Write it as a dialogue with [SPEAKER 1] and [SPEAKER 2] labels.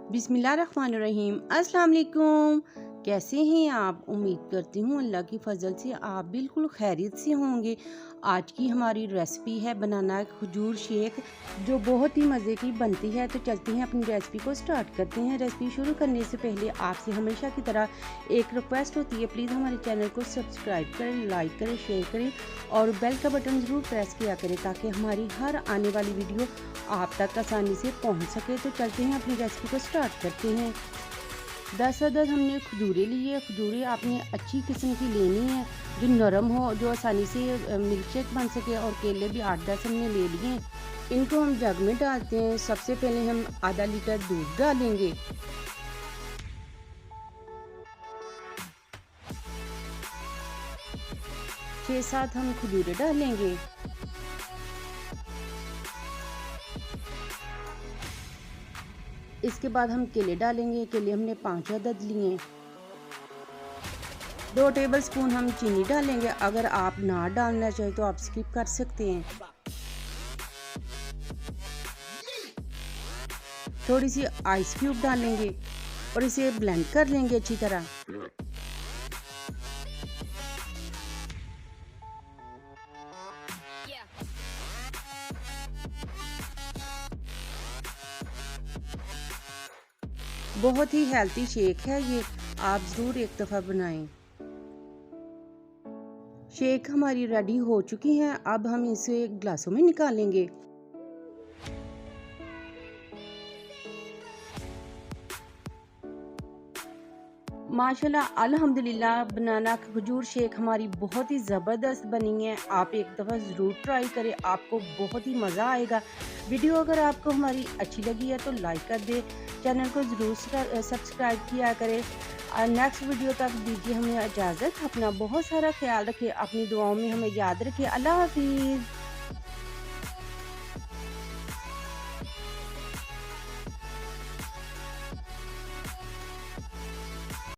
[SPEAKER 1] बिस्मिल्लाहिर्रहमानिर्रहीम। अस्सलाम वालेकुम। कैसे हैं आप? उम्मीद करती हूँ अल्लाह की फ़ज़ल से आप बिल्कुल खैरियत से होंगे। आज की हमारी रेसिपी है बनाना खजूर शेक, जो बहुत ही मज़े की बनती है। तो चलते हैं अपनी रेसिपी को स्टार्ट करते हैं। रेसिपी शुरू करने से पहले आपसे हमेशा की तरह एक रिक्वेस्ट होती है, प्लीज़ हमारे चैनल को सब्सक्राइब करें, लाइक करें, शेयर करें और बेल का बटन ज़रूर प्रेस किया करें ताकि हमारी हर आने वाली वीडियो आप तक आसानी से पहुंच सके। तो चलते हैं अपनी रेसिपी को स्टार्ट करते हैं। 10 अदद हमने खजूरें ली है। खजूरें आपने अच्छी किस्म की लेनी है जो नरम हो, जो आसानी से मिल्क शेक बन सके। और केले भी 8-10 हमने ले लिए हैं। इनको हम जग में डालते हैं। सबसे पहले हम आधा लीटर दूध डालेंगे। छः सात हम खजूरें डालेंगे। इसके बाद हम केले डालेंगे। केले हमने 5 अदद लिए। 2 टेबलस्पून हम चीनी डालेंगे। अगर आप ना डालना चाहें तो आप स्किप कर सकते हैं। थोड़ी सी आइस क्यूब डालेंगे और इसे ब्लेंड कर लेंगे अच्छी तरह। बहुत ही हेल्दी शेक है ये, आप ज़रूर एक दफ़ा बनाएं। शेक हमारी रेडी हो चुकी है। अब हम इसे ग्लासों में निकालेंगे। माशाल्लाह अल्हम्दुलिल्लाह, बनाना खजूर शेक हमारी बहुत ही ज़बरदस्त बनी है। आप एक दफ़ा ज़रूर ट्राई करें, आपको बहुत ही मज़ा आएगा। वीडियो अगर आपको हमारी अच्छी लगी है तो लाइक कर दें, चैनल को ज़रूर सब्सक्राइब किया करें। नेक्स्ट वीडियो तक दीजिए हमें इजाज़त। अपना बहुत सारा ख्याल रखें, अपनी दुआओं में हमें याद रखें। अल्लाह हाफिज़।